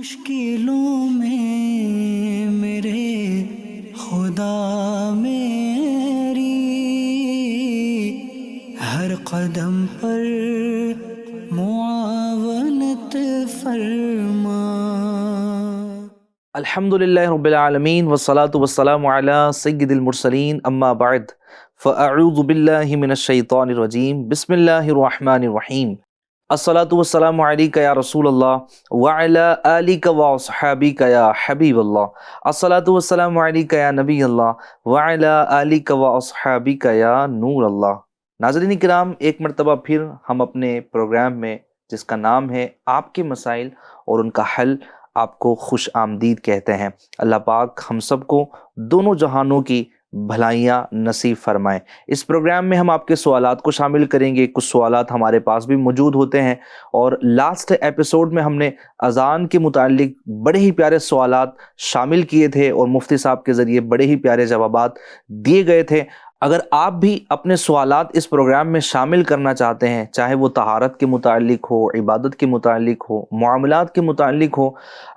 مشکلوں میں میرے خدا میری ہر قدم پر معاونت فرما۔ الحمدللہ رب العالمین والصلاة والسلام علی سید المرسلین اما بعد فاعوذ باللہ من الشیطان الرجیم بسم اللہ الرحمن الرحیم۔ الصلاة والسلام علیک یا رسول اللہ وعلی آلک واصحابک یا حبیب اللہ۔ الصلاة والسلام علیک یا نبی اللہ وعلی آلک واصحابک یا نور اللہ۔ ناظرین کرام، ایک مرتبہ پھر ہم اپنے پروگرام میں جس کا نام ہے آپ کے مسائل اور ان کا حل، آپ کو خوش آمدید کہتے ہیں۔ اللہ پاک ہم سب کو دونوں جہانوں کی بھلائیاں نصیب فرمائیں۔ اس پروگرام میں ہم آپ کے سوالات کو شامل کریں گے۔ کچھ سوالات ہمارے پاس بھی موجود ہوتے ہیں، اور لاسٹ ایپیسوڈ میں ہم نے اذان کے متعلق بڑے ہی پیارے سوالات شامل کیے تھے اور مفتی صاحب کے ذریعے بڑے ہی پیارے جوابات دیے گئے تھے۔ اگر آپ بھی اپنے سوالات اس پروگرام میں شامل کرنا چاہتے ہیں، چاہے وہ طہارت کے متعلق ہو، عبادت کے متعلق ہو، معاملات کے متعلق ہو،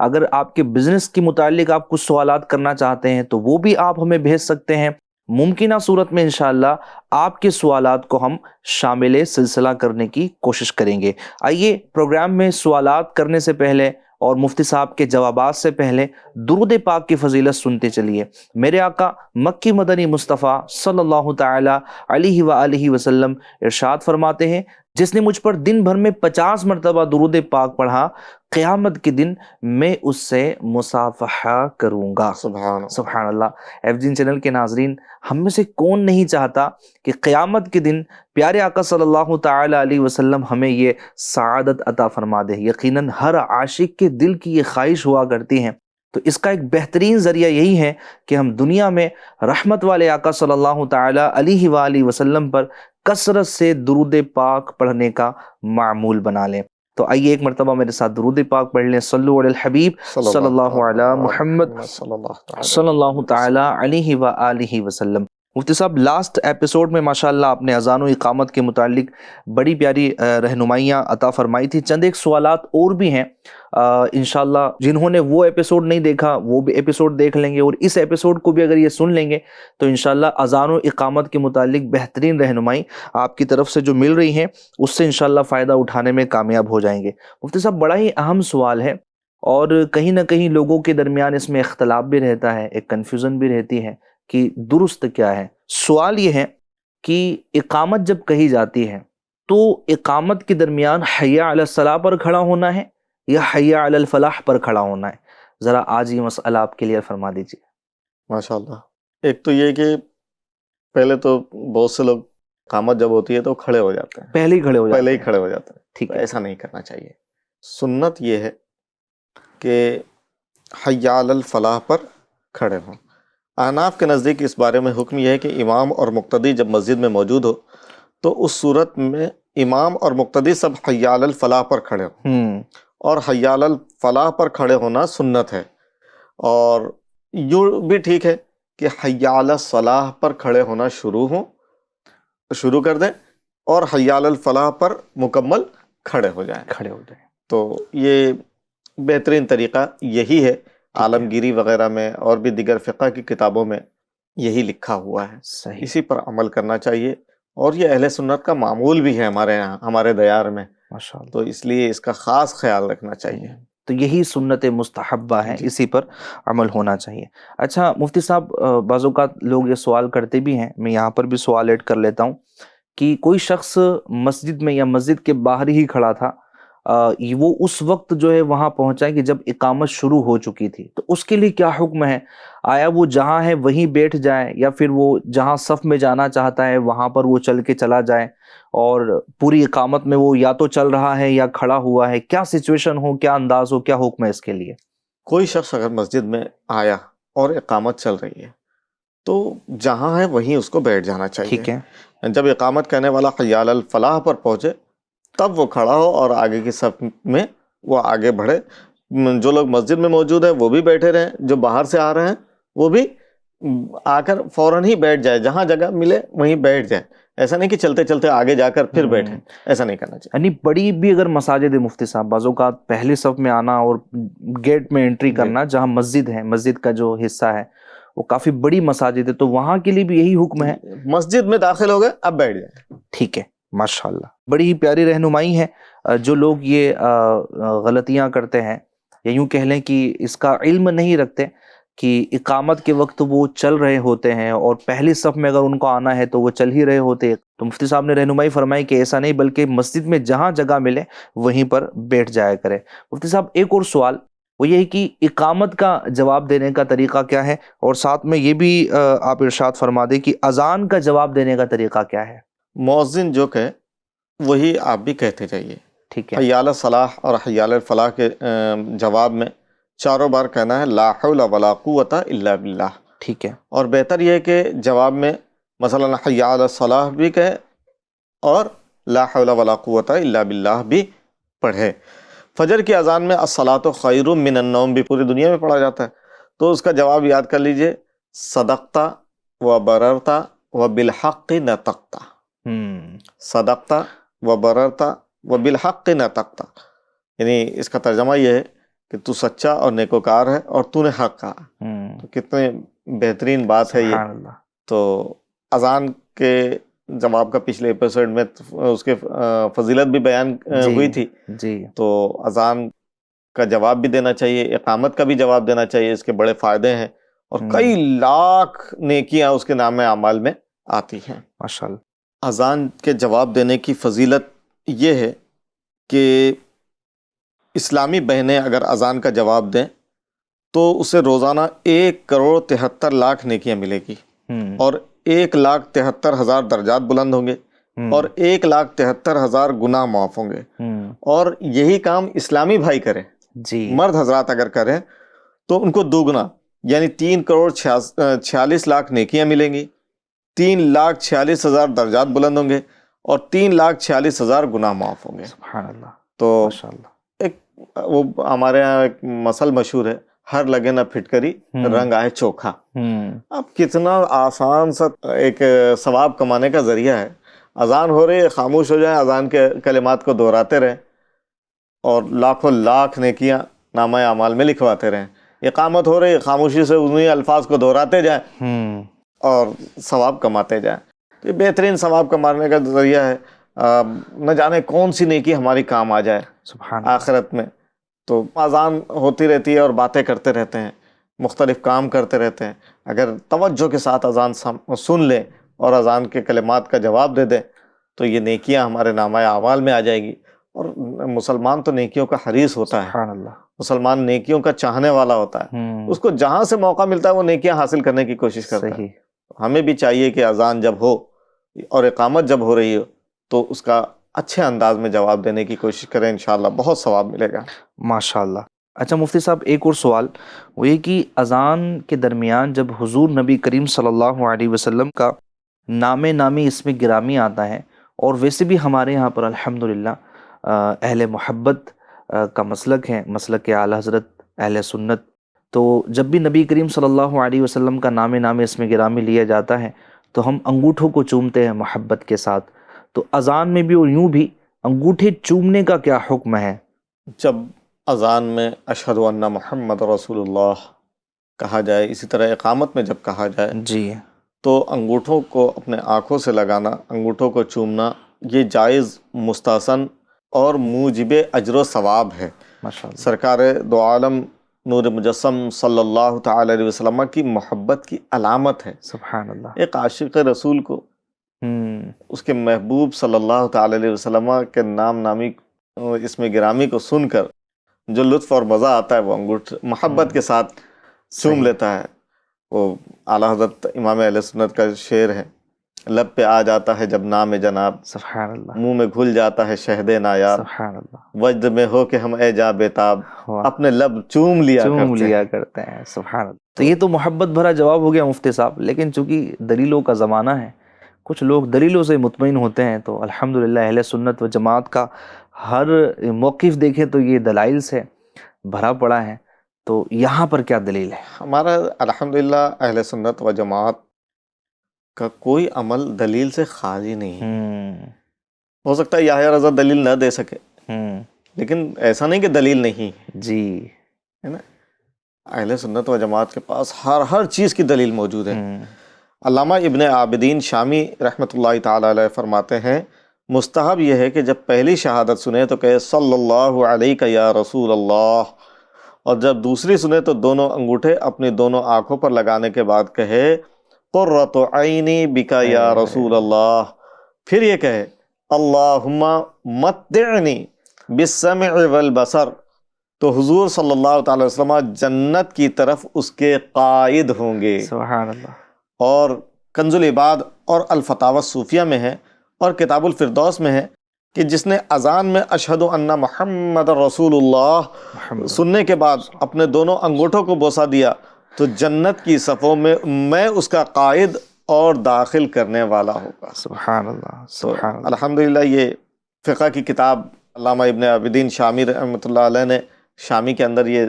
اگر آپ کے بزنس کے متعلق آپ کچھ سوالات کرنا چاہتے ہیں تو وہ بھی آپ ہمیں بھیج سکتے ہیں۔ ممکنہ صورت میں انشاءاللہ آپ کے سوالات کو ہم شامل سلسلہ کرنے کی کوشش کریں گے۔ آئیے پروگرام میں سوالات کرنے سے پہلے اور مفتی صاحب کے جوابات سے پہلے درود پاک کی فضیلت سنتے چلیے۔ میرے آقا مکی مدنی مصطفیٰ صلی اللہ تعالی علیہ وآلہ وسلم ارشاد فرماتے ہیں، جس نے مجھ پر دن بھر میں 50 مرتبہ درود پاک پڑھا، قیامت کے دن میں اس سے مصافحہ کروں گا۔ سبحان اللہ۔ ایف جین چینل کے ناظرین، ہم میں سے کون نہیں چاہتا کہ قیامت کے دن پیارے آقا صلی اللہ تعالی علیہ وسلم ہمیں یہ سعادت عطا فرما دے۔ یقیناً ہر عاشق کے دل کی یہ خواہش ہوا کرتی ہیں، تو اس کا ایک بہترین ذریعہ یہی ہے کہ ہم دنیا میں رحمت والے آقا صلی اللہ تعالی علیہ وآلہ وسلم پر کثرت سے درود پاک پڑھنے کا معمول بنا لیں۔ تو آئیے ایک مرتبہ میرے ساتھ درود پاک پڑھ لیں۔ صلو علی الحبیب صلی اللہ علی محمد صلی اللہ تعالی علیہ وآلہ وسلم۔ مفتی صاحب، لاسٹ ایپیسوڈ میں ماشاءاللہ آپ نے اذان و اقامت کے متعلق بڑی پیاری رہنمائیاں عطا فرمائی تھی۔ چند ایک سوالات اور بھی ہیں، انشاءاللہ جنہوں نے وہ ایپیسوڈ نہیں دیکھا وہ بھی ایپیسوڈ دیکھ لیں گے، اور اس ایپیسوڈ کو بھی اگر یہ سن لیں گے تو انشاءاللہ اذان و اقامت کے متعلق بہترین رہنمائی آپ کی طرف سے جو مل رہی ہیں اس سے انشاءاللہ فائدہ اٹھانے میں کامیاب ہو جائیں گے۔ مفتی صاحب، بڑا ہی اہم سوال ہے، اور کہیں نہ کہیں لوگوں کے درمیان اس میں اختلاف بھی رہتا ہے، ایک کنفیوژن بھی رہتی ہے کہ درست کیا ہے۔ سوال یہ ہے کہ اقامت جب کہی جاتی ہے تو اقامت کے درمیان حی علی الصلاح پر کھڑا ہونا ہے یا حی علی الفلاح پر کھڑا ہونا ہے؟ ذرا آج یہ مسئلہ آپ کلیئر فرما دیجیے۔ ماشاءاللہ۔ ایک تو یہ کہ پہلے تو بہت سے لوگ اقامت جب ہوتی ہے تو کھڑے ہو جاتے ہیں، پہلے ہی کھڑے ہو پہلے ہی جاتے ہیں۔ کھڑے ہو جاتے ہیں۔ ٹھیک ہے، ایسا نہیں کرنا چاہیے۔ سنت یہ ہے کہ حی علی الفلاح پر کھڑے ہوں۔ احناف کے نزدیک اس بارے میں حکم یہ ہے کہ امام اور مقتدی جب مسجد میں موجود ہو تو اس صورت میں امام اور مقتدی سب حی علی الفلاح پر کھڑے ہوں، اور حی علی الفلاح پر کھڑے ہونا سنت ہے۔ اور یوں بھی ٹھیک ہے کہ حی علی الصلاح پر کھڑے ہونا شروع کر دیں اور حی علی الفلاح پر مکمل کھڑے ہو جائیں۔ تو یہ بہترین طریقہ یہی ہے۔ عالمگیری وغیرہ میں اور بھی دیگر فقہ کی کتابوں میں یہی لکھا ہوا ہے، صحیح۔ اسی پر عمل کرنا چاہیے، اور یہ اہل سنت کا معمول بھی ہے ہمارے یہاں، ہمارے دیار میں، ماشاءاللہ۔ تو اس لیے اس کا خاص خیال رکھنا چاہیے۔ تو یہی سنت مستحبہ ہے، جی۔ اسی پر عمل ہونا چاہیے۔ اچھا مفتی صاحب، بعض اوقات لوگ یہ سوال کرتے بھی ہیں، میں یہاں پر بھی سوال ایڈ کر لیتا ہوں، کہ کوئی شخص مسجد میں یا مسجد کے باہر ہی کھڑا تھا، وہ اس وقت جو ہے وہاں پہنچا کہ جب اقامت شروع ہو چکی تھی، تو اس کے لیے کیا حکم ہے؟ آیا وہ جہاں ہے وہیں بیٹھ جائے، یا پھر وہ جہاں صف میں جانا چاہتا ہے وہاں پر وہ چل کے چلا جائے، اور پوری اقامت میں وہ یا تو چل رہا ہے یا کھڑا ہوا ہے؟ کیا سچویشن ہو، کیا انداز ہو، کیا حکم ہے اس کے لیے؟ کوئی شخص اگر مسجد میں آیا اور اقامت چل رہی ہے تو جہاں ہے وہیں اس کو بیٹھ جانا چاہیے۔ ٹھیک ہے۔ جب اقامت کہنے والا حی علی الفلاح پر پہنچے تب وہ کھڑا ہو اور آگے کی صف میں وہ آگے بڑھے۔ جو لوگ مسجد میں موجود ہیں وہ بھی بیٹھے رہیں، جو باہر سے آ رہے ہیں وہ بھی آ کر فوراً ہی بیٹھ جائے، جہاں جگہ ملے وہیں بیٹھ جائے، ایسا نہیں کہ چلتے چلتے آگے جا کر پھر بیٹھیں، ایسا نہیں کرنا چاہیے. یعنی بڑی بھی اگر مساجد ہے مفتی صاحب، بعض اوقات پہلے صف میں آنا اور گیٹ میں انٹری کرنا، جہاں مسجد ہے، مسجد کا جو حصہ ہے وہ کافی بڑی مساجد ہے، تو وہاں کے لیے بھی یہی حکم ہے؟ مسجد میں داخل ہو گئے اب بیٹھ جائیں. ٹھیک ہے، ماشاءاللہ، بڑی ہی پیاری رہنمائی ہے. جو لوگ یہ غلطیاں کرتے ہیں، یا یوں کہہ لیں کہ اس کا علم نہیں رکھتے کہ اقامت کے وقت وہ چل رہے ہوتے ہیں اور پہلی صف میں اگر ان کو آنا ہے تو وہ چل ہی رہے ہوتے ہیں، تو مفتی صاحب نے رہنمائی فرمائی کہ ایسا نہیں، بلکہ مسجد میں جہاں جگہ ملے وہیں پر بیٹھ جایا کرے. مفتی صاحب ایک اور سوال، وہ یہ کہ اقامت کا جواب دینے کا طریقہ کیا ہے، اور ساتھ میں یہ بھی آپ ارشاد فرما دیں کہ اذان کا جواب دینے کا طریقہ کیا ہے؟ مؤذن جو کہے وہی آپ بھی کہتے جائیے. ٹھیک ہے، حی علی الصلاح اور حی علی الفلاح کے جواب میں چاروں بار کہنا ہے لا حول ولا قوت الا باللہ. ٹھیک ہے، اور بہتر یہ ہے کہ جواب میں مثلا حی علی الصلاح بھی کہے اور لا حول ولا قوت الا باللہ بھی پڑھے. فجر کی اذان میں الصلاۃ خیر من النوم بھی پوری دنیا میں پڑھا جاتا ہے، تو اس کا جواب یاد کر لیجئے، صدقتا و بررتا و بالحق نطقتا. صدقتا و بررتا و بالحق نطقتا، یعنی اس کا ترجمہ یہ ہے کہ تو سچا اور نیکوکار ہے اور تو نے حق کہا. تو کتنے بہترین بات ہے یہ. سبحان اللہ. تو اذان کے جواب کا پچھلے ایپیسوڈ میں اس کے فضیلت بھی بیان ہوئی تھی. جی، تو اذان کا جواب بھی دینا چاہیے، اقامت کا بھی جواب دینا چاہیے، اس کے بڑے فائدے ہیں اور کئی لاکھ نیکیاں اس کے نام اعمال میں آتی ہیں. ماشاءاللہ. اذان کے جواب دینے کی فضیلت یہ ہے کہ اسلامی بہنیں اگر اذان کا جواب دیں تو اسے روزانہ 1,73,00,000 نیکیاں ملے گی، اور 1,73,000 درجات بلند ہوں گے، اور 1,73,000 گناہ معاف ہوں گے. اور یہی کام اسلامی بھائی کریں، جی، مرد حضرات اگر کریں تو ان کو دوگنا، یعنی 3,46,00,000 نیکیاں ملیں گی، 3,46,000 درجات بلند ہوں گے، اور 3,46,000 گناہ معاف ہوں گے. سبحان اللہ. تو ماشاءاللہ. ایک وہ ہمارے ہاں ایک مثل مشہور ہے، ہر لگے نہ پھٹکری رنگ آئے چوکھا. اب کتنا آسان سا ایک ثواب کمانے کا ذریعہ ہے. اذان ہو رہی ہے، خاموش ہو جائیں، اذان کے کلمات کو دہراتے رہیں اور لاکھوں لاکھ نیکیاں نامہ اعمال میں لکھواتے رہیں. اقامت ہو رہی ہے، خاموشی سے انہی الفاظ کو دہراتے جائیں اور ثواب کماتے جائیں. یہ بہترین ثواب کمانے کا ذریعہ ہے. نہ جانے کون سی نیکی ہماری کام آ جائے سبحان آخرت میں. تو اذان ہوتی رہتی ہے اور باتیں کرتے رہتے ہیں، مختلف کام کرتے رہتے ہیں. اگر توجہ کے ساتھ اذان سن لیں اور اذان کے کلمات کا جواب دے دیں تو یہ نیکیاں ہمارے نامہ اعمال میں آ جائے گی. اور مسلمان تو نیکیوں کا حریص ہوتا ہے، سبحان اللہ. مسلمان نیکیوں کا چاہنے والا ہوتا ہے. اس کو جہاں سے موقع ملتا ہے وہ نیکیاں حاصل کرنے کی کوشش کرتا ہے. صحیح. ہمیں بھی چاہیے کہ اذان جب ہو اور اقامت جب ہو رہی ہو تو اس کا اچھے انداز میں جواب دینے کی کوشش کریں، انشاءاللہ بہت ثواب ملے گا. ماشاءاللہ. اچھا مفتی صاحب ایک اور سوال، وہ یہ کہ اذان کے درمیان جب حضور نبی کریم صلی اللہ علیہ وسلم کا نامی اس میں گرامی آتا ہے، اور ویسے بھی ہمارے یہاں پر الحمدللہ اہل محبت کا مسلک ہے، مسلک اعلیٰ حضرت اہل سنت، تو جب بھی نبی کریم صلی اللہ علیہ وسلم کا نام اس میں گرامی لیا جاتا ہے تو ہم انگوٹھوں کو چومتے ہیں محبت کے ساتھ. تو اذان میں بھی اور یوں بھی انگوٹھے چومنے کا کیا حکم ہے؟ جب اذان میں اشہد ان محمد رسول اللہ کہا جائے، اسی طرح اقامت میں جب کہا جائے جی، تو انگوٹھوں کو اپنے آنکھوں سے لگانا، انگوٹھوں کو چومنا، یہ جائز، مستحسن اور موجب اجر و ثواب ہے. ماشاءاللہ. سرکار دو عالم نور مجسم صلی اللہ تعالی علیہ وسلم کی محبت کی علامت ہے. سبحان اللہ. ایک عاشق رسول کو اس کے محبوب صلی اللہ تعالی علیہ وسلم کے نامی اس میں گرامی کو سن کر جو لطف اور مزہ آتا ہے وہ انگوٹھ محبت کے ساتھ چوم لیتا ہے. وہ اعلیٰ حضرت امام اہل سنت کا شعر ہے، لب پہ آ جاتا ہے جب نام جناب، سبحان اللہ. منہ میں گھل جاتا ہے شہد نایاب، سبحان اللہ. وجد میں ہو کہ ہم اے جا بیتاب، اپنے لب چوم لیا کرتے ہیں. سبحان اللہ. تو یہ تو محبت بھرا جواب ہو گیا مفتی صاحب، لیکن چونکہ دلیلوں کا زمانہ ہے، کچھ لوگ دلیلوں سے مطمئن ہوتے ہیں، تو الحمدللہ اہل سنت و جماعت کا ہر موقف دیکھیں تو یہ دلائل سے بھرا پڑا ہے. تو یہاں پر کیا دلیل ہے؟ ہمارا الحمدللہ اہل سنت و جماعت کا کوئی عمل دلیل سے خالی نہیں ہے۔ ہوں ہو سکتا ہے یحییٰ رضا دلیل نہ دے سکے، ہوں لیکن ایسا نہیں کہ دلیل نہیں جی ہے نا۔ اہل سنت و جماعت کے پاس ہر چیز کی دلیل موجود ہے۔ علامہ ابن عابدین شامی رحمۃ اللہ تعالی علیہ فرماتے ہیں مستحب یہ ہے کہ جب پہلی شہادت سنے تو کہے صلی اللہ علیہ یا رسول اللہ، اور جب دوسری سنے تو دونوں انگوٹھے اپنی دونوں آنکھوں پر لگانے کے بعد کہے قرۃ عینی بکا یا رسول اللہ، پھر یہ کہے اللہم متعنی بالسمع والبصر، تو حضور صلی اللہ تعالی وسلم جنت کی طرف اس کے قائد ہوں گے۔ سبحان اللہ۔ اور کنز العباد اور الفتاوی الصوفیہ میں ہے اور کتاب الفردوس میں ہے کہ جس نے اذان میں اشہد ان محمد رسول اللہ سننے کے بعد اپنے دونوں انگوٹھوں کو بوسہ دیا تو جنت کی صفوں میں اس کا قائد اور داخل کرنے والا ہوگا۔ سبحان اللہ تو سبحان اللہ۔ الحمدللہ یہ فقہ کی کتاب علامہ ابن عابدین شامی رحمۃ اللہ علیہ نے شامی کے اندر یہ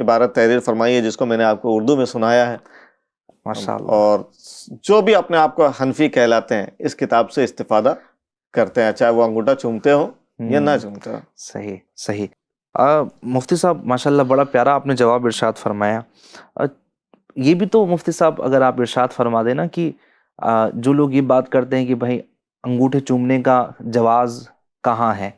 عبارت تحریر فرمائی ہے، جس کو میں نے آپ کو اردو میں سنایا ہے، ماشاء اللہ۔ اور جو بھی اپنے آپ کو حنفی کہلاتے ہیں اس کتاب سے استفادہ کرتے ہیں، چاہے وہ انگوٹھا چومتے ہوں یا نہ چومتے ہوں۔ صحیح صحیح۔ مفتی صاحب ماشاءاللہ بڑا پیارا آپ نے جواب ارشاد فرمایا۔ یہ بھی تو مفتی صاحب اگر آپ ارشاد فرما دیں نا کہ جو لوگ یہ بات کرتے ہیں کہ بھائی انگوٹھے چومنے کا جواز کہاں ہے،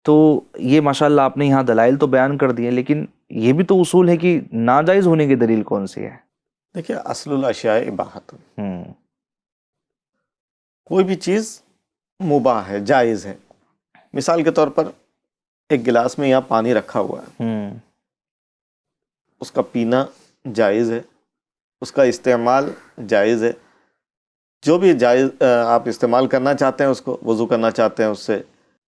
تو یہ ماشاءاللہ آپ نے یہاں دلائل تو بیان کر دیے، لیکن یہ بھی تو اصول ہے کہ ناجائز ہونے کی دلیل کون سی ہے؟ دیکھیے اصل الاشیاء اباحۃ، کوئی بھی چیز مباح ہے، جائز ہے۔ مثال کے طور پر ایک گلاس میں یہاں پانی رکھا ہوا ہے، اس کا پینا جائز ہے، اس کا استعمال جائز ہے، جو بھی جائز آپ استعمال کرنا چاہتے ہیں، اس کو وضو کرنا چاہتے ہیں اس سے،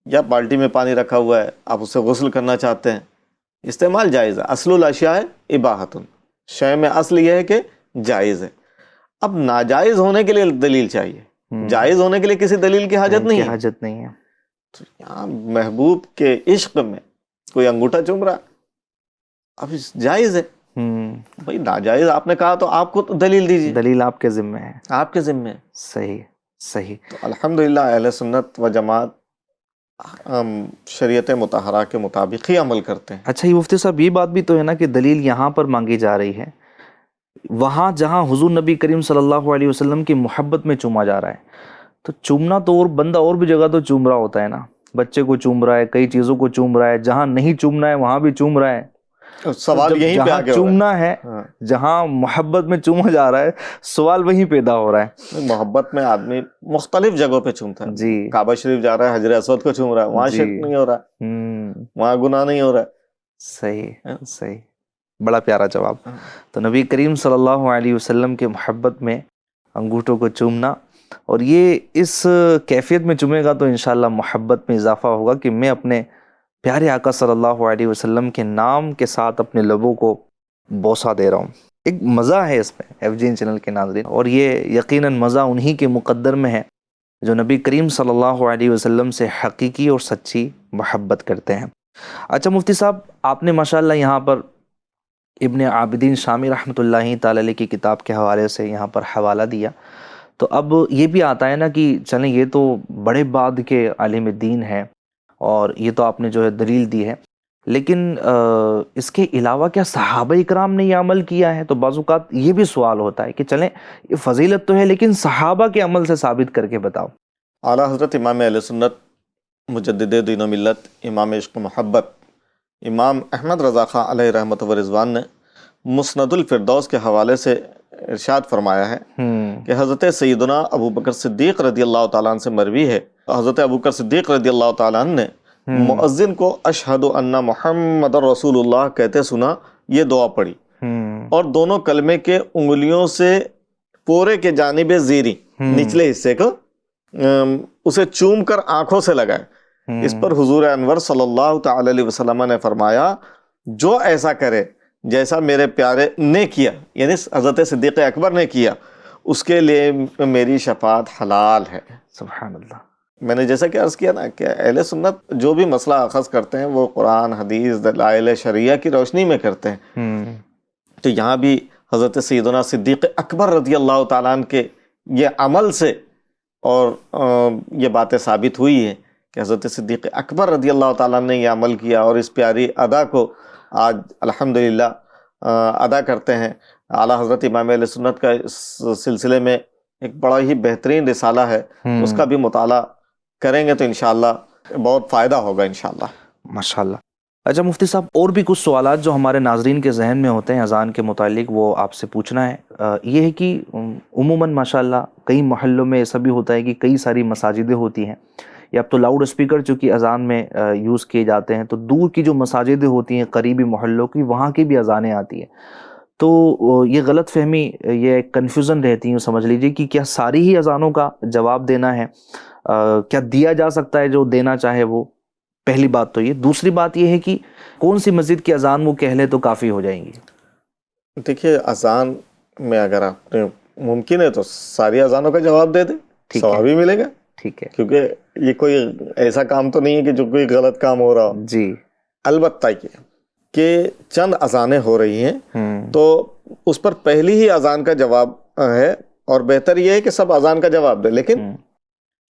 یا بالٹی میں پانی رکھا ہوا ہے آپ اس سے غسل کرنا چاہتے ہیں، استعمال جائز ہے۔ اصل الاشیاء اباحۃ، شے میں اصل یہ ہے کہ جائز ہے۔ اب ناجائز ہونے کے لیے دلیل چاہیے، جائز ہونے کے لیے کسی دلیل کی حاجت نہیں ہے۔ حاجت نہیں ہے۔ تو یہاں محبوب کے عشق میں کوئی انگوٹھا چوم رہا، اب جائز ہے بھائی، ناجائز آپ نے کہا تو آپ کو دلیل دیجیے، دلیل آپ کے ذمہ ہے۔ آپ کے ذمہ ہے۔ صحیح صحیح۔ تو الحمدللہ اہل سنت و جماعت شریعت مطہرہ کے مطابق ہی عمل کرتے ہیں۔ اچھا یہ مفتی صاحب یہ بات بھی تو ہے نا کہ دلیل یہاں پر مانگی جا رہی ہے، وہاں جہاں حضور نبی کریم صلی اللہ علیہ وسلم کی محبت میں چوما جا رہا ہے، تو چومنا تو اور بندہ اور بھی جگہ تو چوم رہا ہوتا ہے نا، بچے کو چوم رہا ہے، کئی چیزوں کو چوم رہا ہے، جہاں نہیں چومنا ہے وہاں بھی چوم رہا ہے۔ سوال یہیں پہ جہاں آگے چومنا ہے، جہاں محبت میں چوما جا رہا ہے، سوال وہیں پیدا ہو رہا ہے۔ محبت میں آدمی مختلف جگہوں پہ چومتا ہے، جی کعبہ شریف جا رہا ہے، حجر اسود کو چوم رہا ہے، وہاں شرک نہیں ہو رہا ہے، وہاں گناہ نہیں ہو رہا ہے۔ صحیح صحیح، بڑا پیارا جواب۔ تو نبی کریم صلی اللہ علیہ وسلم کے محبت میں انگوٹھوں کو چومنا، اور یہ اس کیفیت میں چومے گا تو انشاءاللہ محبت میں اضافہ ہوگا کہ میں اپنے پیارے آقا صلی اللہ علیہ وسلم کے نام کے ساتھ اپنے لبوں کو بوسہ دے رہا ہوں۔ ایک مزہ ہے اس میں ایف جی این چینل کے ناظرین، اور یہ یقیناً مزہ انہی کے مقدر میں ہے جو نبی کریم صلی اللہ علیہ وسلم سے حقیقی اور سچی محبت کرتے ہیں۔ اچھا مفتی صاحب آپ نے ماشاءاللہ یہاں پر ابن عابدین شامی رحمۃ اللہ تعالی علیہ کی کتاب کے حوالے سے یہاں پر حوالہ دیا، تو اب یہ بھی آتا ہے نا کہ چلیں یہ تو بڑے بعد کے عالم دین ہے اور یہ تو آپ نے جو ہے دلیل دی ہے، لیکن اس کے علاوہ کیا صحابہ اکرام نے یہ عمل کیا ہے؟ تو بعض اوقات یہ بھی سوال ہوتا ہے کہ چلیں یہ فضیلت تو ہے لیکن صحابہ کے عمل سے ثابت کر کے بتاؤ۔ اعلیٰ حضرت امام اہل سنت مجدد دین و ملت، امام عشق و محبت، امام احمد رضا خان علیہ رحمت و رضوان نے مسند الفردوس کے حوالے سے ارشاد فرمایا ہے کہ حضرت سیدنا ابو بکر صدیق رضی اللہ تعالیٰ عنہ سے مروی ہے، حضرت ابو بکر صدیق رضی اللہ تعالیٰ عنہ نے مؤذن کو اشہد ان محمد رسول اللہ کہتے سنا، یہ دعا پڑھی اور دونوں کلمے کے انگلیوں سے پورے کے جانب زیری نچلے حصے کو اسے چوم کر آنکھوں سے لگائے۔ اس پر حضور انور صلی اللہ تعالی علیہ وسلم نے فرمایا جو ایسا کرے جیسا میرے پیارے نے کیا، یعنی حضرت صدیق اکبر نے کیا، اس کے لیے میری شفاعت حلال ہے۔ سبحان اللہ۔ میں نے جیسا کہ عرض کیا نا کہ اہل سنت جو بھی مسئلہ اخذ کرتے ہیں وہ قرآن حدیث دلائل شرعیہ کی روشنی میں کرتے ہیں۔ تو یہاں بھی حضرت سیدنا صدیق اکبر رضی اللہ تعالیٰ عنہ کے یہ عمل سے اور یہ باتیں ثابت ہوئی ہیں کہ حضرت صدیق اکبر رضی اللہ تعالیٰ نے یہ عمل کیا اور اس پیاری ادا کو آج الحمدللہ ادا کرتے ہیں۔ اعلیٰ حضرت امام علیہ سنت کا اس سلسلے میں ایک بڑا ہی بہترین رسالہ ہے، اس کا بھی مطالعہ کریں گے تو انشاءاللہ بہت فائدہ ہوگا انشاءاللہ۔ ماشاءاللہ۔ اچھا مفتی صاحب، اور بھی کچھ سوالات جو ہمارے ناظرین کے ذہن میں ہوتے ہیں اذان کے متعلق، وہ آپ سے پوچھنا ہے۔ یہ ہے کہ عموماً ماشاءاللہ کئی محلوں میں ایسا بھی ہوتا ہے کہ کئی ساری مساجدیں ہوتی ہیں، یا اب تو لاؤڈ اسپیکر چونکہ اذان میں یوز کیے جاتے ہیں، تو دور کی جو مساجدیں ہوتی ہیں قریبی محلوں کی، وہاں کی بھی اذانیں آتی ہیں، تو یہ غلط فہمی، یہ کنفیوژن رہتی ہے، سمجھ لیجئے کہ کیا ساری ہی اذانوں کا جواب دینا ہے؟ کیا دیا جا سکتا ہے جو دینا چاہے وہ؟ پہلی بات تو یہ۔ دوسری بات یہ ہے کہ کون سی مسجد کی اذان وہ کہہ لے تو کافی ہو جائیں گی؟ دیکھیے، اذان میں اگر آپ نے ممکن ہے تو ساری اذانوں کا جواب دے دیں، ثواب بھی ملے گا، ٹھیک ہے، کیونکہ یہ کوئی ایسا کام تو نہیں ہے کہ جو کوئی غلط کام ہو رہا ہو۔ جی۔ البتہ یہ کہ چند اذانیں ہو رہی ہیں تو اس پر پہلی ہی اذان کا جواب ہے، اور بہتر یہ ہے کہ سب اذان کا جواب دے، لیکن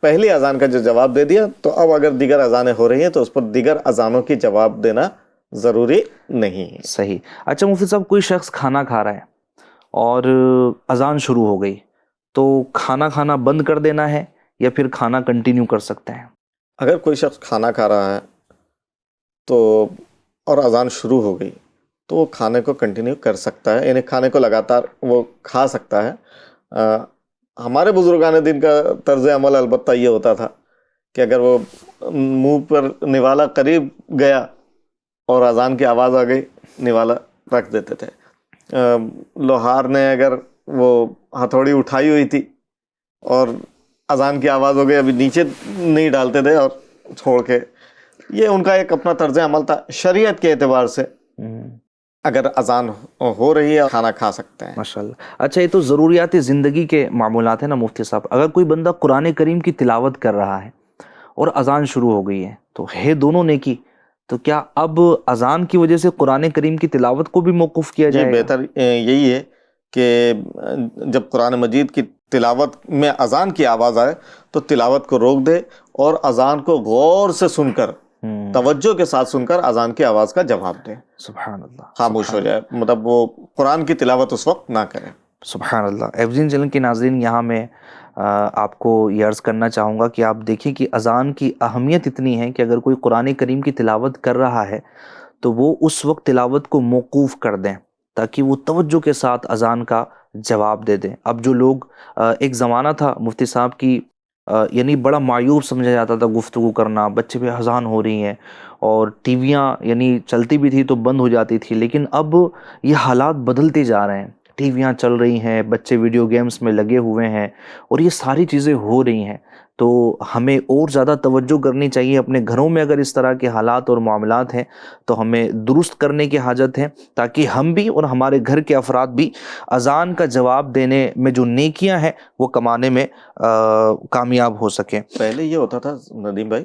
پہلی اذان کا جو جواب دے دیا تو اب اگر دیگر اذانیں ہو رہی ہیں تو اس پر دیگر اذانوں کی جواب دینا ضروری نہیں ہے۔ صحیح۔ اچھا مفتی صاحب، کوئی شخص کھانا کھا رہا ہے اور اذان شروع ہو گئی، تو کھانا کھانا بند کر دینا ہے یا پھر کھانا کنٹینیو کر سکتے ہیں؟ اگر کوئی شخص کھانا کھا رہا ہے تو اور اذان شروع ہو گئی تو وہ کھانے کو کنٹینیو کر سکتا ہے، یعنی کھانے کو لگاتار وہ کھا سکتا ہے۔ ہمارے بزرگان دین کا طرز عمل البتہ یہ ہوتا تھا کہ اگر وہ منہ پر نوالا قریب گیا اور اذان کی آواز آ گئی، نوالا رکھ دیتے تھے۔ لوہار نے اگر وہ ہتھوڑی اٹھائی ہوئی تھی اور اذان کی آواز ہو گئی، ابھی نیچے نہیں ڈالتے تھے اور چھوڑ کے، یہ ان کا ایک اپنا طرز عمل تھا۔ شریعت کے اعتبار سے اگر اذان ہو رہی ہے کھانا کھا سکتے ہیں۔ ماشاءاللہ۔ اچھا، یہ تو ضروریات زندگی کے معمولات ہیں نا مفتی صاحب، اگر کوئی بندہ قرآن کریم کی تلاوت کر رہا ہے اور اذان شروع ہو گئی ہے تو ہے دونوں نیکی، تو کیا اب اذان کی وجہ سے قرآن کریم کی تلاوت کو بھی موقوف کیا جائے گا؟ بہتر یہی ہے کہ جب قرآن مجید کی تلاوت میں اذان کی آواز آئے تو تلاوت کو روک دے اور اذان کو غور سے سن کر، توجہ کے ساتھ سن کر اذان کی آواز کا جواب دے، سبحان اللہ، خاموش ہو جائے، مطلب وہ قرآن کی تلاوت اس وقت نہ کرے۔ سبحان اللہ۔ ایوزین چینل کے ناظرین، یہاں میں آپ کو یہ عرض کرنا چاہوں گا کہ آپ دیکھیں کہ اذان کی اہمیت اتنی ہے کہ اگر کوئی قرآن کریم کی تلاوت کر رہا ہے تو وہ اس وقت تلاوت کو موقوف کر دیں تاکہ وہ توجہ کے ساتھ اذان کا جواب دے دیں۔ اب جو لوگ، ایک زمانہ تھا مفتی صاحب کی، یعنی بڑا معیوب سمجھا جاتا تھا گفتگو کرنا، بچے پہ اذان ہو رہی ہیں، اور ٹی ویاں یعنی چلتی بھی تھی تو بند ہو جاتی تھی، لیکن اب یہ حالات بدلتے جا رہے ہیں، ٹی ویاں چل رہی ہیں، بچے ویڈیو گیمز میں لگے ہوئے ہیں، اور یہ ساری چیزیں ہو رہی ہیں، تو ہمیں اور زیادہ توجہ کرنی چاہیے اپنے گھروں میں۔ اگر اس طرح کے حالات اور معاملات ہیں تو ہمیں درست کرنے کی حاجت ہے، تاکہ ہم بھی اور ہمارے گھر کے افراد بھی اذان کا جواب دینے میں جو نیکیاں ہیں وہ کمانے میں کامیاب ہو سکیں۔ پہلے یہ ہوتا تھا ندیم بھائی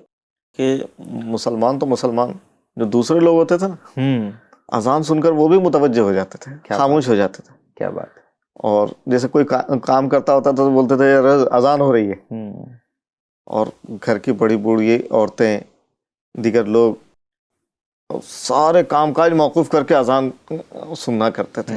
کہ مسلمان تو مسلمان، جو دوسرے لوگ ہوتے تھے نا، اذان سن کر وہ بھی متوجہ ہو جاتے تھے، خاموش ہو جاتے تھے۔ کیا بات ہے۔ اور جیسے کوئی کام کرتا ہوتا تو بولتے تھے یار اذان ہو رہی ہے، اور گھر کی بڑی بوڑھی عورتیں، دیگر لوگ سارے کام کاج موقوف کر کے اذان سننا کرتے تھے۔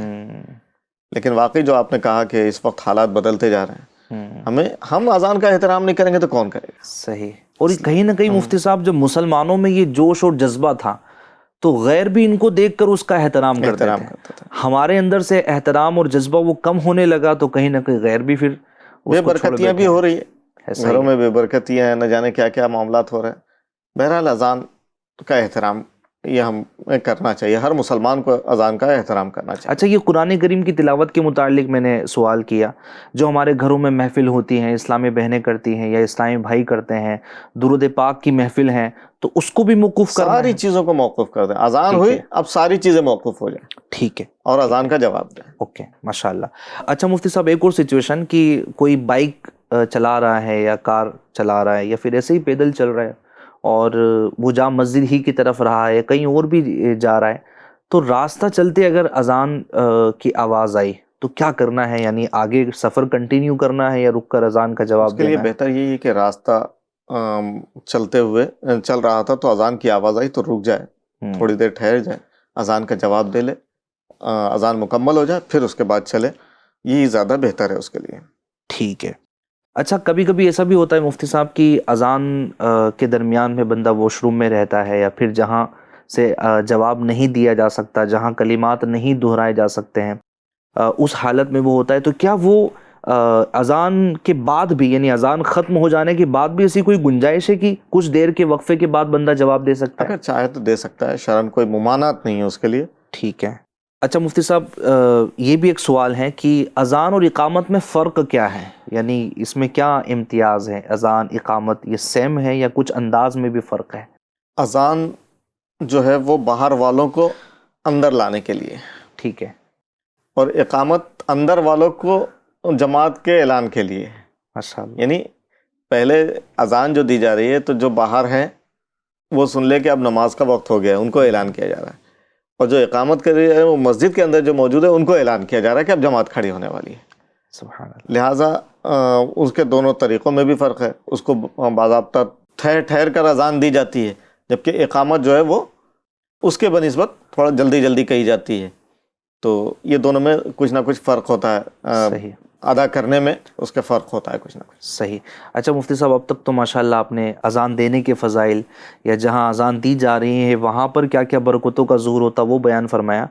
لیکن واقعی جو آپ نے کہا کہ اس وقت حالات بدلتے جا رہے ہیں، ہم اذان کا احترام نہیں کریں گے تو کون کرے گا؟ صحیح۔ اور کہیں نہ کہیں مفتی صاحب، جب مسلمانوں میں یہ جوش اور جذبہ تھا تو غیر بھی ان کو دیکھ کر اس کا احترام کرتے تھے۔ ہمارے اندر سے احترام اور جذبہ وہ کم ہونے لگا تو کہیں نہ کہیں غیر بھی پھر بے برکتیاں بھی ہو رہی ہے، گھروں میں بے برکتیاں ہیں، نہ جانے کیا کیا معاملات ہو رہے ہیں۔ بہرحال اذان کا احترام یہ ہمیں کرنا چاہیے، ہر مسلمان کو اذان کا احترام کرنا چاہیے۔ اچھا، یہ قرآن کریم کی تلاوت کے متعلق میں نے سوال کیا، جو ہمارے گھروں میں محفل ہوتی ہیں، اسلامی بہنیں کرتی ہیں یا اسلامی بھائی کرتے ہیں، درود پاک کی محفل ہیں، تو اس کو بھی موقوف کرنا ہے؟ ساری چیزوں کو موقوف کر دیں، اذان ہوئی اب ساری چیزیں موقوف ہو جائیں، ٹھیک ہے، اور اذان کا جواب دیں۔ اوکے، ماشاءاللہ۔ اچھا مفتی صاحب، ایک اور سچویشن کہ کوئی بائک چلا رہا ہے یا کار چلا رہا ہے یا پھر ایسے ہی پیدل چل رہا ہے اور وہ جامع مسجد ہی کی طرف رہا ہے، کہیں اور بھی جا رہا ہے، تو راستہ چلتے اگر اذان کی آواز آئی تو کیا کرنا ہے؟ یعنی آگے سفر کنٹینیو کرنا ہے یا رک کر اذان کا اس جواب کے لیے دینا ہے؟ بہتر یہی ہے کہ راستہ چلتے ہوئے چل رہا تھا تو اذان کی آواز آئی تو رک جائے، تھوڑی دیر ٹھہر جائے، اذان کا جواب دے لے، اذان مکمل ہو جائے، پھر اس کے بعد چلے، یہی زیادہ بہتر ہے اس کے لیے۔ ٹھیک ہے۔ اچھا، کبھی کبھی ایسا بھی ہوتا ہے مفتی صاحب کی اذان کے درمیان میں بندہ واش روم میں رہتا ہے، یا پھر جہاں سے جواب نہیں دیا جا سکتا، جہاں کلمات نہیں دہرائے جا سکتے ہیں، اس حالت میں وہ ہوتا ہے، تو کیا وہ اذان کے بعد بھی، یعنی اذان ختم ہو جانے کے بعد بھی ایسی کوئی گنجائش ہے کہ کچھ دیر کے وقفے کے بعد بندہ جواب دے سکتا ہے؟ اگر چاہے تو دے سکتا ہے، شرعاً کوئی ممانعت نہیں ہے اس کے لیے۔ ٹھیک ہے۔ اچھا مفتی صاحب، یہ بھی ایک سوال ہے کہ اذان اور اقامت میں فرق کیا ہے؟ یعنی اس میں کیا امتیاز ہے؟ اذان، اقامت، یہ سیم ہے یا کچھ انداز میں بھی فرق ہے؟ اذان جو ہے وہ باہر والوں کو اندر لانے کے لیے، ٹھیک ہے، اور اقامت اندر والوں کو جماعت کے اعلان کے لیے۔ ماشاء اللہ۔ یعنی پہلے اذان جو دی جا رہی ہے تو جو باہر ہیں وہ سن لے کہ اب نماز کا وقت ہو گیا ہے، ان کو اعلان کیا جا رہا ہے، اور جو اقامت کر رہی ہے وہ مسجد کے اندر جو موجود ہے ان کو اعلان کیا جا رہا ہے کہ اب جماعت کھڑی ہونے والی ہے۔ سبحان اللہ۔ لہٰذا اس کے دونوں طریقوں میں بھی فرق ہے، اس کو باضابطہ ٹھہر ٹھہر کر اذان دی جاتی ہے، جبکہ اقامت جو ہے وہ اس کے بنسبت تھوڑا جلدی جلدی کہی جاتی ہے۔ تو یہ دونوں میں کچھ نہ کچھ فرق ہوتا ہے، صحیح، ادا کرنے میں اس کے فرق ہوتا ہے کچھ نہ کچھ۔ صحیح۔ اچھا مفتی صاحب، اب تک تو ماشاءاللہ آپ نے اذان دینے کے فضائل، یا جہاں اذان دی جا رہی ہے وہاں پر کیا کیا برکتوں کا ظہور ہوتا وہ بیان فرمایا،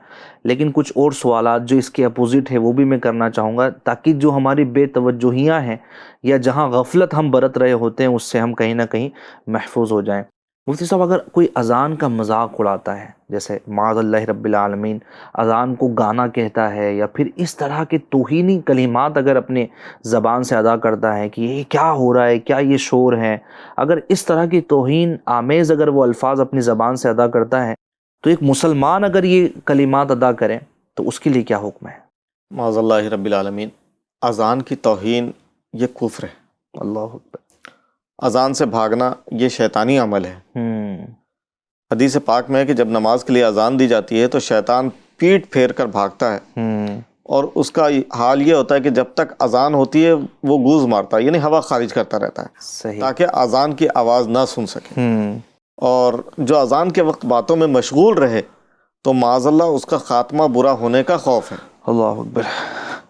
لیکن کچھ اور سوالات جو اس کے اپوزٹ ہے وہ بھی میں کرنا چاہوں گا، تاکہ جو ہماری بے توجہیاں ہیں یا جہاں غفلت ہم برت رہے ہوتے ہیں اس سے ہم کہیں نہ کہیں محفوظ ہو جائیں۔ مفتی صاحب، اگر کوئی اذان کا مذاق اڑاتا ہے، جیسے معاذ اللہ رب العالمین اذان کو گانا کہتا ہے، یا پھر اس طرح کے توہینی کلمات اگر اپنے زبان سے ادا کرتا ہے کہ یہ کیا ہو رہا ہے، کیا یہ شور ہے، اگر اس طرح کی توہین آمیز اگر وہ الفاظ اپنی زبان سے ادا کرتا ہے، تو ایک مسلمان اگر یہ کلمات ادا کرے تو اس کے لیے کیا حکم ہے؟ معاذ اللہ رب العالمین، اذان کی توہین یہ کفر ہے، اللہ اکبر۔ اذان سے بھاگنا یہ شیطانی عمل ہے۔ حدیث پاک میں ہے کہ جب نماز کے لیے اذان دی جاتی ہے تو شیطان پیٹ پھیر کر بھاگتا ہے، اور اس کا حال یہ ہوتا ہے کہ جب تک اذان ہوتی ہے وہ گوز مارتا ہے، یعنی ہوا خارج کرتا رہتا ہے صحیح۔ تاکہ اذان کی آواز نہ سن سکے، اور جو اذان کے وقت باتوں میں مشغول رہے تو معاذ اللہ اس کا خاتمہ برا ہونے کا خوف ہے۔ اللہ اکبر۔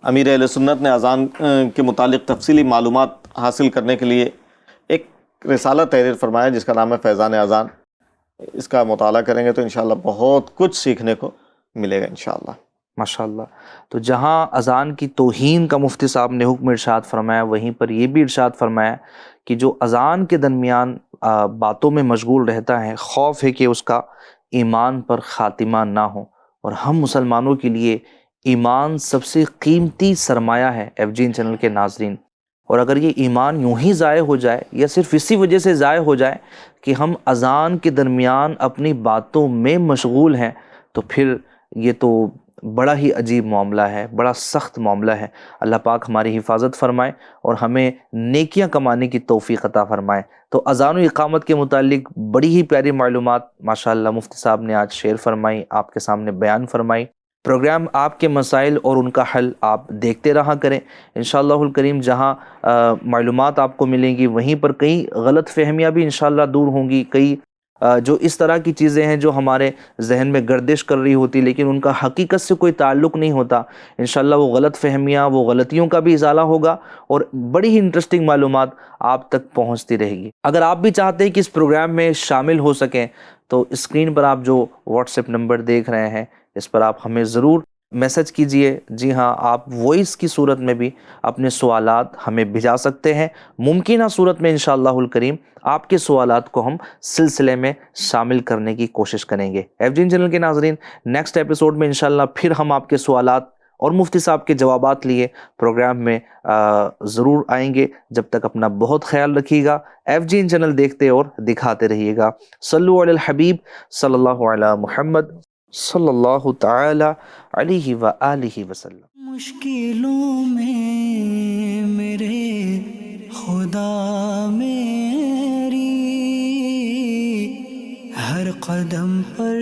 امیر اہل سنت نے اذان کے متعلق تفصیلی معلومات حاصل کرنے کے لیے ایک رسالہ تحریر فرمایا جس کا نام ہے فیضان اذان۔ اس کا مطالعہ کریں گے تو انشاءاللہ بہت کچھ سیکھنے کو ملے گا انشاءاللہ۔ ماشاءاللہ۔ تو جہاں اذان کی توہین کا مفتی صاحب نے حکم ارشاد فرمایا، وہیں پر یہ بھی ارشاد فرمایا کہ جو اذان کے درمیان باتوں میں مشغول رہتا ہے، خوف ہے کہ اس کا ایمان پر خاتمہ نہ ہو، اور ہم مسلمانوں کے لیے ایمان سب سے قیمتی سرمایہ ہے ایف جی چینل کے ناظرین، اور اگر یہ ایمان یوں ہی ضائع ہو جائے یا صرف اسی وجہ سے ضائع ہو جائے کہ ہم اذان کے درمیان اپنی باتوں میں مشغول ہیں، تو پھر یہ تو بڑا ہی عجیب معاملہ ہے، بڑا سخت معاملہ ہے۔ اللہ پاک ہماری حفاظت فرمائے اور ہمیں نیکیاں کمانے کی توفیق عطا فرمائے۔ تو اذان و اقامت کے متعلق بڑی ہی پیاری معلومات ماشاءاللہ مفتی صاحب نے آج شیئر فرمائی، آپ کے سامنے بیان فرمائی۔ پروگرام آپ کے مسائل اور ان کا حل آپ دیکھتے رہا کریں انشاءاللہ الکریم۔ جہاں معلومات آپ کو ملیں گی وہیں پر کئی غلط فہمیاں بھی انشاءاللہ دور ہوں گی، کئی جو اس طرح کی چیزیں ہیں جو ہمارے ذہن میں گردش کر رہی ہوتی لیکن ان کا حقیقت سے کوئی تعلق نہیں ہوتا، انشاءاللہ وہ غلط فہمیاں، وہ غلطیوں کا بھی ازالہ ہوگا، اور بڑی ہی انٹرسٹنگ معلومات آپ تک پہنچتی رہے گی۔ اگر آپ بھی چاہتے ہیں کہ اس پروگرام میں شامل ہو سکیں تو اسکرین پر آپ جو واٹس ایپ نمبر دیکھ رہے ہیں اس پر آپ ہمیں ضرور میسج کیجئے۔ جی ہاں، آپ وائس کی صورت میں بھی اپنے سوالات ہمیں بھیجا سکتے ہیں۔ ممکنہ صورت میں انشاءاللہ الکریم آپ کے سوالات کو ہم سلسلے میں شامل کرنے کی کوشش کریں گے۔ ایف جی چینل کے ناظرین، نیکسٹ ایپیسوڈ میں انشاءاللہ پھر ہم آپ کے سوالات اور مفتی صاحب کے جوابات لیے پروگرام میں ضرور آئیں گے۔ جب تک اپنا بہت خیال رکھیے گا، ایف جی چینل دیکھتے اور دکھاتے رہیے گا۔ صلو علی الحبیب صلی اللہ علی محمد صلی اللہ تعالی علیہ وآلہ وسلم۔ مشکلوں میں میرے خدا میری ہر قدم پر